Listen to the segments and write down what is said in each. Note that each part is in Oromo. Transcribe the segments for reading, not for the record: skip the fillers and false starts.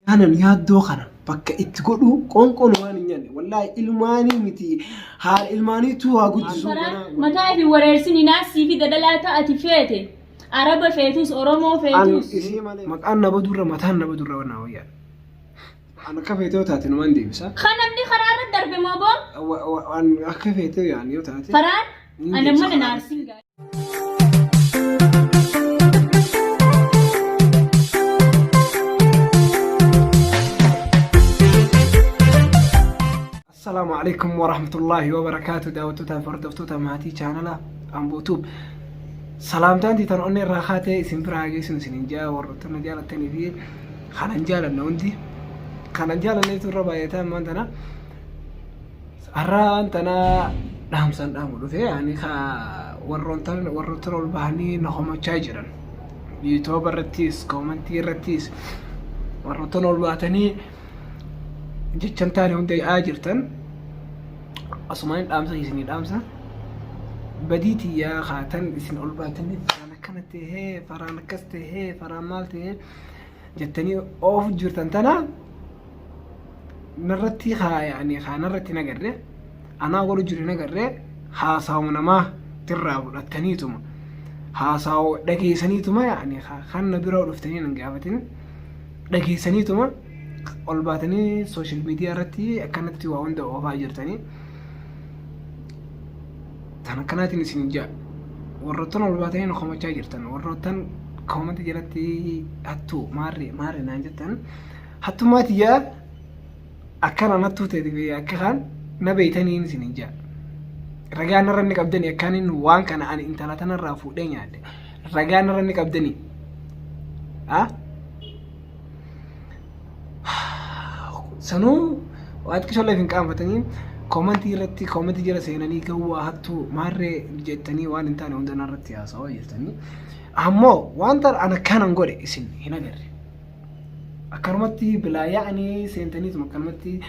أنا يادو خنا بك إتقولوا كون وان يعني والله إلماني متي هار إلماني تو أقول ترى ما تعرفي ورثني ناسي في دلالة أتفاته عرب فيتوس أورومو فيتوس أنا بدور ما تهنا بدور وانا ويا أنا كفيتو تاتي نوان دي بس خنمني خرار الدرب ما بو أنا كفيتو يعني يو تاتي فرار أنا من نارسين السلام عليكم ورحمة الله وبركاته. دعوتوتا فردفتوتا ماتي channel أم بوتوب سلامتان دي تنقلني الراخاتي سنفراغي سنسنجا ورطنا جالة تاني دي خاننجالة نوندي خاننجالة نيتو الربايتان مانتنا الران تنا دامسان دامولو في يعني خا ورطن البحني نخوما تشاجرا يوتيوب الرتيس كومنتي الرتيس ورطن البحني جتشن تاني هندي آجرتن أصمين دامسا يسني دامسا بديتي يا خاتن يسن أولباتني فرانا كانت هي فرانا كست هي فرانا مالتي هي جتني أوف جرتن تنا نرتي خا يعني خا نرتي نجرة أنا أقول جري نجرة حاساونا ما تراب التنيتما حاساو دقي سنيتما يعني خان نبيرو رفتني نجابتين دقي سنيتما أولباتني سوشيال ميديا رتي كانت وعند أوفا جرتني أنا كانت نسنجا ورطن أولباتني نخوما جرتن ورطن كومنت جرتي هتو ماري نانجتن هتو ما تيا أكان نتو تدي أكان نبيتني نسنجا رجعنا رنك أبدني أكانين وان كان أنا إنت لا تنرافو دين يعني رجعنا رنك أبدني سنو وقت كشولا فين كام فتنين كومنتي رتي كومنتي جرا سيناني كوا هاتو مارة جتني وان انتاني عندنا رتي اسوا جتني أمو وان تر أنا كان نقول اسم هنا غير أكرمتي بلا يعني سينتني ثم كرمتي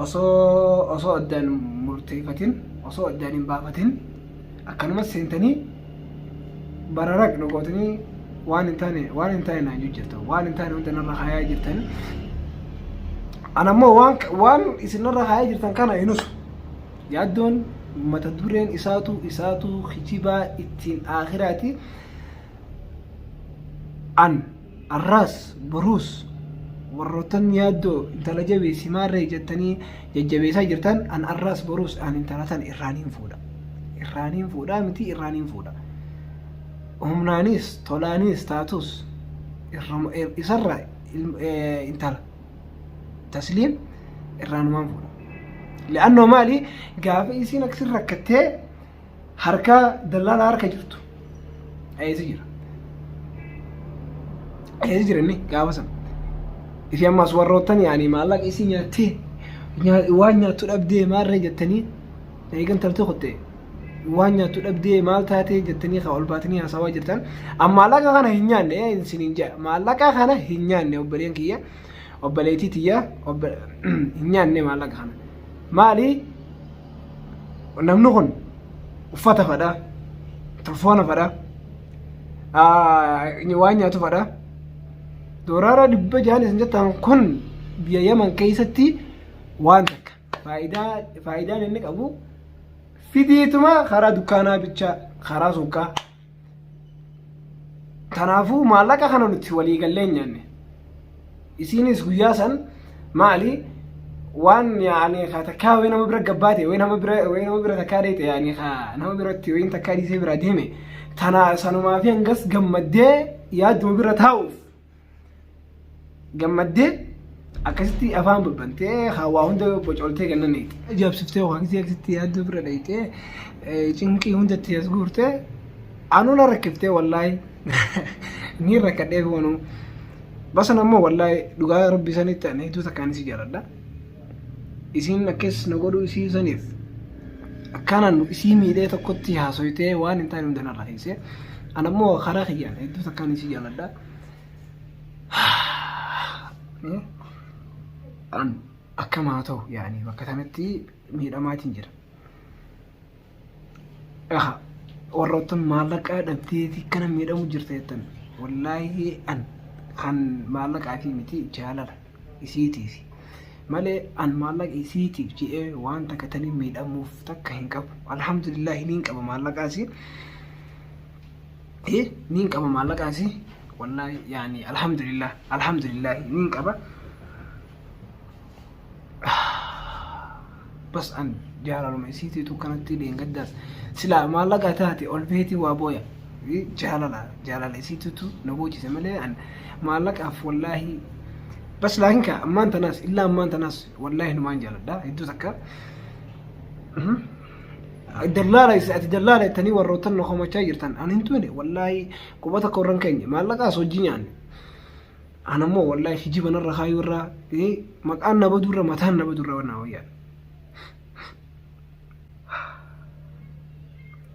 أصو أدان مرتفعين أصو أدان بافتين أكرمت سينتني برارك نقولتني وان انتاني ناجو جرتو وان انتاني عندنا رخايا جرتني أنا مو وان إسنرا هاي جرتان كان ينسو يادون متدورين إساتو خجيبا إتين آخراتي أن الراس بروس ورطن يادو انت لجبي سماري جتني ججبي ساجرتان أن الراس بروس أن انت لتن إرانين فودا متي إرانين فودا همنانيس طولانيس تاتوس إسرع انتلا تسليم الران منفولا لأنه مالي قاف يسين أكثر ركتة حركة دلالة حركة جرتو أي زجرة إني قاف سام إذا ما صورتني يعني ما لك يسين ياتي وانيا تلبدي ما رجعتني يمكن تلتقطه وانيا تلبدي ما تاتي جتني خاول باتني هسوا جرتان أما لك أنا هنيان إيه إنسان جا ما لك أنا هنيان وبريان كيا وبليتي تيا هنيان ما لك أنا مالي ونمنون وفتا فدا تلفون فدا نيوانيا تفدا دورارا دبا جاني سنجتان كن بيا يمن كيستي وانتك فايدة إنك أبو فيديتما خرا دكانا بيتشا خرا سوكا تنافو مالك خنا نتولي قلين يعني isinis guyaasan maali waan yani khataka wayna mabra gabaate wayna mabra takaadete yani kha nama biratti wayn takaadise bira deeme tana sanuma fi angas gammadde yaad mabra taawuf gammadde akasitti afaan babbante kha waa hunda bocolte ganane jabsifte waa gisitti yaad mabra dayte cinqi hunda tiyasgurte anuna rakifte wallahi ni rakade wono بس أنا ما والله دعاء ربي سنيت أنا هدو تكاني سجارة دا إسين نكس نقولو إسي سنيف كانن إسي ميدة تكتي هاسويته وان إنتاي مدنا رئيسه أنا ما خراخ يعني هدو تكاني سجارة دا أن أكماتو يعني وكتمتي ميدا ما تنجر ورطن مالك أدبتي كنا ميدا مجرتين والله أن kan maallaqaa fi miti jaalala isiitiif malee an maallaqa isiitiif jedhee waan takka tanii miidhamuuf takka hin qabu. Alhamdulillah niin qaba maallaqaasi. Niin qaba maallaqaasi. Wallahi yani alhamdulillah niin qaba. Bas an jaalaluma isiitiitu kanatti dheengaddaas sila maallaqa taate ol beetii waa booya. Jaalala isiitiitu na boojise malee an maallaqaaf wallahi بس لكن ما انت ناس الا ما انت ناس والله ما انجلد ده يدو تكا الدلاله تاني وروتن خو ما جيرتن انا انتوني والله كوبتا كورن كني ما لقا سوجيني انا مو والله في جيبنا الرخاي ورا ايه مكان بدور متان بدور وانا ويا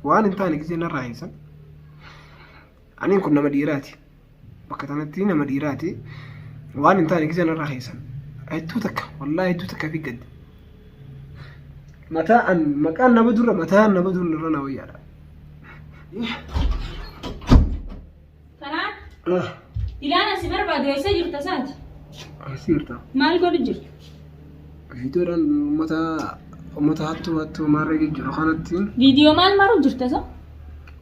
وانا انتاني كزينا الرئيس انا كنا مديراتي بكتنتينا مديراتي وأنا إنتاني كذا رخيصا أدوتك والله أدوتك في قد متى أن مكان نبدور متى نبدور نرنا ويانا كنات إلى أنا سمر بعد يسجل تسات سيرتا ما القول الجر في دورا متى هاتو مرة يجرو خاناتين فيديو مال مرو جر تسا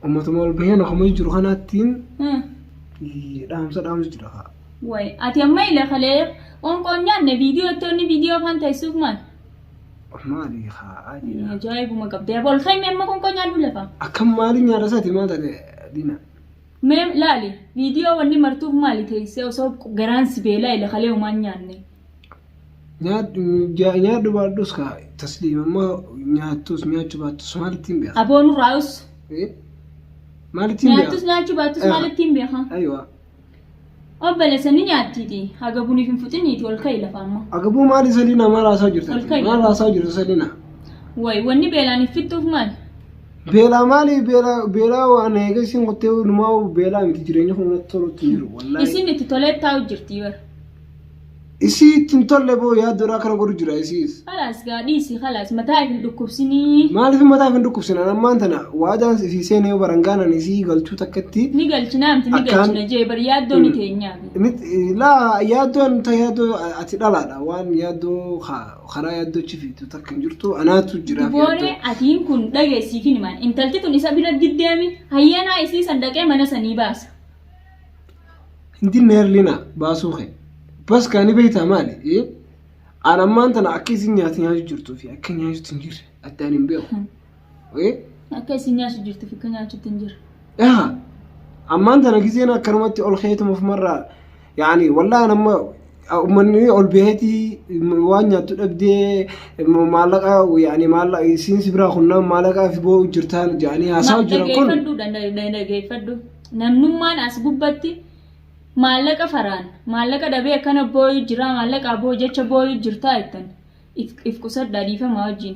ومتى مال بيانا خم يجرو خاناتين دام جرو خا وي أتي أمي إلى خليق ونقول يعني فيديو توني فيديو فان تيسوف مان مالي خا عادي يا جايب وما قبضي أبو الخيم ما كون كون ولا فا أكم مالي يا رساتي ما تدري دينا مم لا لي فيديو وني مرتوف مالي تيسي وصوب جران سبيلا إلى خليق وما نياني نياد بردوس كا تسليم ما نياتوس باتوس مالي تيمبيا أبو نراوس إيه مالي تيمبيا نياتوس باتوس مالي تيمبيا ها أيوة أبلا سنين يعتدي هاجبوني في فتني والكيل فاهمة أجابو مالي سلينا ما لا ساجر ما لا ساجر سلينا واي وني بيلاني فيتو في مال بيلا مالي بيلا وأنا يجلسين قتيو نماو بيلا متجريني هم نطلو تيرو والله إسيني تطلع تاو جرتيور إسي تنطلع بو يا دورا كنا قرر جرا إسيس خلاص قاعديسي خلاص متى في الدكوبسيني مالي في متى في الدكوبسيني أنا ما أنتنا وادا في سنة وبرنجانا نسي قال شو تكتي نقل شنام تنقل شنا جيبر يادو نتينيا لا يادو أنت يادو أتلا لا وان يادو خرا يادو شفي تتكن جرتو أنا تجرا في بوري أتين كن دقة سيفين مان إنتلتي تونسا بيرد قدامي هيانا إسي صندقة منا سنيباس هندي نيرلينا باسوخي بس كاني بيتا مالي إيه أنا ما أنت نعكس نياتي نياجو جرتو في أكن نياجو تنجر التاني مبيو إيه أكيس نياجو جرتو في كن نياجو تنجر أما أنت نجزينا كرمتي أول خيتهم في مرة يعني والله أنا ما مني أول بيتي وانيا تبدي معلقة ويعني معلقة سين سبرا خلنا معلقة في بو جرتان يعني هساو جرا كون ده فدو نمنما ناس ببتي maallaqa faraan maallaqa dhabee akkana booyu jira maallaqa aboo jecha booyu jirtaa ittan if qusaddaa dhiifama wajjin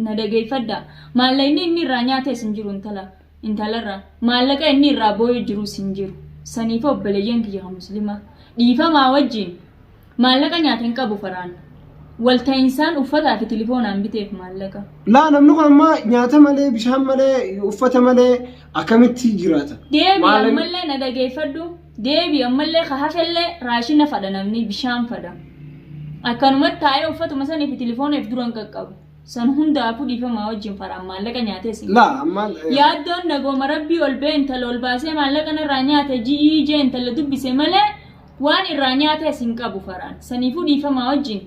na dhageeffadda maallaqni inni irraa nyaate sin jiru intalarraa maallaqa inni irraa booyu jiru sin jiru saniif obboleeyyan kiyya muslima dhiifamaa wajjin maallaqa nyaate hin qabu faraan walta'insaan uffataa fi telefoonaan biteef maallaqa laa namni kun amma nyaata malee bishaan malee uffata malee akkamitti jiraata deebi ammallee na dhageeffaddu deebi ammallee hafellee raashina fadha namni bishaan fadha akkanumatti taa'ee uffatuma sanii fi telefooniif duran qaqqabu san hundaafuu dhiifamaa wajjin faraan maallaqa nyaatee sin yaaddoon nagooma rabbii ol bee intala ol baasee maallaqa irraa nyaate ji'ii jee intala dubbise malee waan irraa nyaatee sin qabu faraan saniifuu dhiifamaa wajjin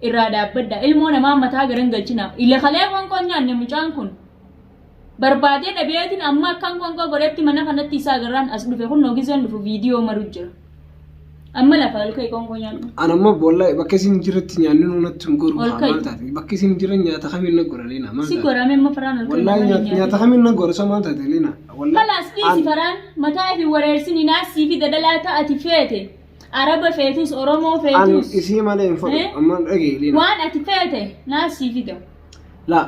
irraa dhaabbadda ilmoo namaa mataa garan galchinaaf ila kalee qoonqoon nyaanne mucaan kun barbaadee dhabeetiin amma akkan qoonqoo godhetti mana kanatti isaa agarraan as dhufe kun noogizeen dhufu viidiyoo maru jira amma lafa alkee qoonqoo nyaannu anamma wallahi bakka isin jirratti nyaanni nuunatti hin goru maal taate bakka isin jiran nyaata kamiin na gora leena maal si gorame amma faraan alkee wallahi nyaata kamiin na gora maal taate leena wallahi kalaas dhiisi faraan mataa fi wareersin inaasii fi dadalaa ta'ati feete araba feetus oromoo feetus an isii malee hin fadhu amma dhagee leena waan ati feete naasii fida la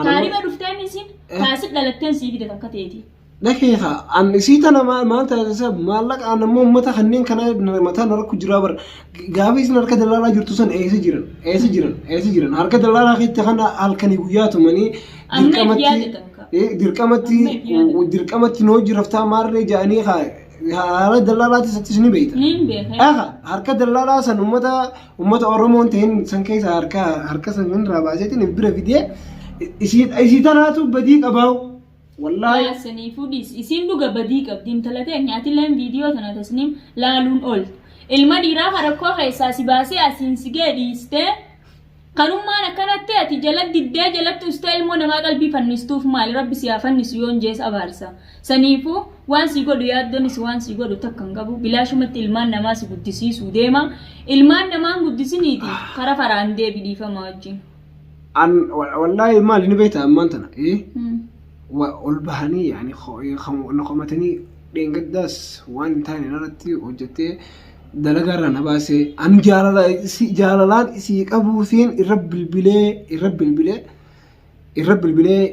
taariba dhufteen isin taasif dhalatteen sii fida takka teeti daqiiqa an isii tana maal taate maallaqa an ammoo ummata kanneen kana mataa narku jiraa bar gaabii isin harka dallaalaa jirtu san eessa jiran harka dallaalaa keetti kana halkanii guyyaa tumanii dirqamatti noo jiraftaa maarree ja'anii haala dallaalaatii sattis ni beekta. Niin beeka. Harka dallaalaa san uummata Oromoon ta'in san keessa harka san irraa baaseetiin bira fidee isii tanaatu badii qabaa'u. Wallaahi. Yaasanii fuudhis isiin dhuga badii qabdi intala ta'e nyaatilleen viidiyoo tana tasniim laaluun ooltu. Ilma dhiiraa harakkoo keessaa si baasee asiin si geedhiistee kanummaan akkanatti ati jalatti diddee jalatti ustee ilmoo namaa qalbii fannistuuf maali rabbi si haa fannisu yoon jees abaarsa. Saniifuu waan si godhu yaaddonis waan si godhu takka hin qabu bilaashumatti ilmaan namaa si guddisiisuu deema. Ilmaan namaan guddisiniiti kara faraan deebi dhiifama wajjin. Wallaahi maali ni beektaa ammaan tana ol bahanii yaani qomatanii dheengaddaas waan hin taane irratti hojjettee dalagaa na baasee an jaalalaan isii qabuufiin irra bilbilee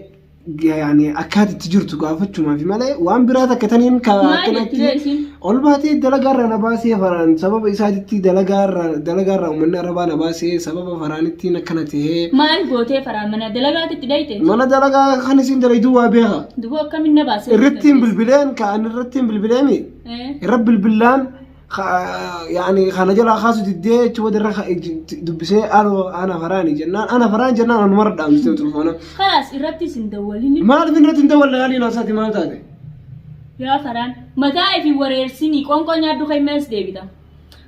yaani akkaatitti jirtu gaafachuumaaf malee waan biraa takka taniin akkanatti ol baatee dalagaa na baasee faraan sababa isaatitti dalagaa uummanni arabaa na baasee sababa faraanitti akkana ta'ee maal gootee faraan mana dalagaatitti dhayte mana dalagaa kan isin dalaydu waa beeka duboo akkamiin na baasee irrattiin bilbileen kaan irrattiin bilbileemi irra bilbilaan يعني خana jala khaasu didee chwada dubisee ana faraan jannaan anu mar dhaamste telefoona خلاص irratti sin dawwalini maal finratti dawwalna yaali naasati maal taate yaa faraan mataa ifi wareersini qonqoo nyaaddu kaymees deebita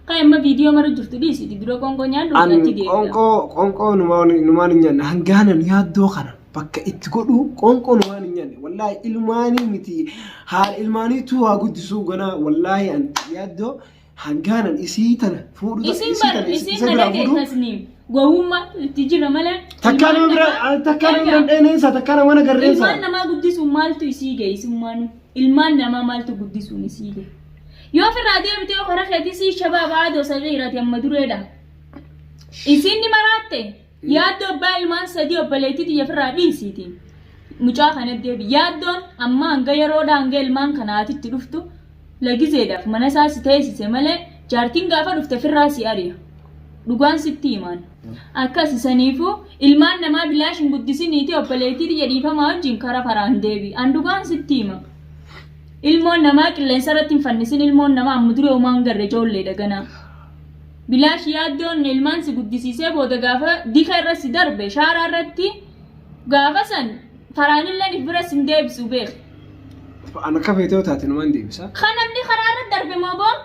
kayma viidiyoo mara jirtu dhiisi dibiro qonqoo nyaaddu irratti deebita qonqoo numaan nyaanna hangaanan yaaddoo kana bakka itti godhu qonqoo numaan nyaanne wallaahi ilmaanii miti haal ilmaanii tu haa guddisuu gana wallaahi an yaaddoo hangaanan isii tana fuudhu isin madake tasniim gowumma itti jira malee takkaan dheeneensa takkaan mana garreensa ilmaan namaa guddisuun maaltu isii ga'e isummaanu ilmaan namaa maaltu guddisuun isii ga'e yoo firraa deebitee kara keetisii shabaabaa adoo sagiirati amma dureedha isin ni maraatte yaaddoo abbaa ilmaan sadii obboleettii firraa dhiisiiti mucaa kana deebi yaaddoon amma hanga yeroodha hanga ilmaan kanaatitti dhuftu lagizeedhaaf mana isaa si teessise malee jaartiin gaafa dhufte firraa si ari'a dhugaan sitti himan akkas saniifuu ilmaan namaa bilaashin guddisiniiti obboleettii jedhiifamaa wajjin kara faraan deebi an dhugaan sitti hima ilmoon namaa qilleensa irratti hin fannisin ilmoon namaa amma duree uumaan garre ijoollee dhaganaa bilaash yaaddoon ilmaan si guddisiisee booda gaafa dika irra si darbe shaaraa irratti gaafa san faraanillee if bira sin deebisu beek أنا كيف تاتي نمان دي بس؟ خنمني خرارة درب ما بون؟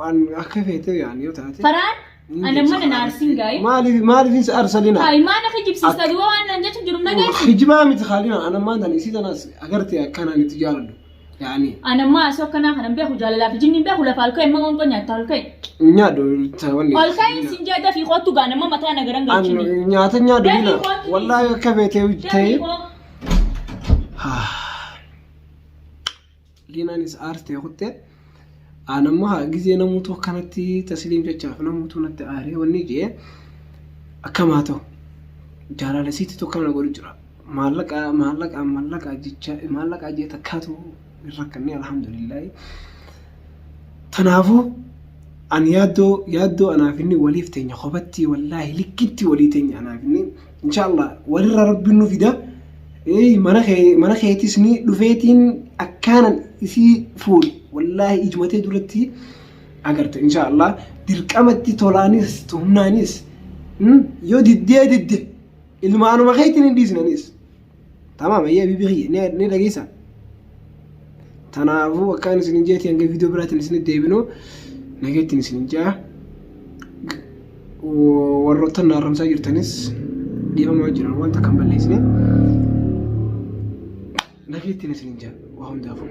أنا كيف يعني تاتي؟ فران؟ أنا ما نارسين جاي؟ ما لي في أرسلنا. هاي ما أنا خجيب سيستدوا وأنا نجت جرمنا جاي. خجيبها متخالينا أنا ما أنا نسيت أنا أقرتي كان نتجارل يعني. أنا ما أسوق أنا خنم بيخو جاللا في جنين بيخو لفالكاي ما قنقو نياتالكاي. نيادو تاوني. فالكاي سنجادا في خطو غانا ما متانا غران غاچيني. نيادو هنا والله كيف تي لينانيس أرتي أخوته أنا ما جزء نموتو كانتي تسليم جتشاف نموتو نت أهري ونيجي أكماتو جارا لسيت تو كمان أقول جرا مالك أجي تكاتو الركني الحمد لله تنافو أن يادو أنا فيني وليفتني خبتي والله لكنتي وليتني أنا فيني إن شاء الله ولي ربي إنه في ده إيه ما تسني لفيتين أكانن إسي فول والله إجمتي دولتي أقرت إن شاء الله دركمتي تولانيس تهمنانيس يو دد اللي ما أنا ما خيتين نديس نانيس تمام هي بيبغي ني لقيسا تنافو كان سنجيتي أنجي فيديو برات نسند ديبنو نجيتي نسنجا وروتنا رمسا جرتنس ديما ما جران وانت كم بليسني نجيتي نسنجا وهم دافو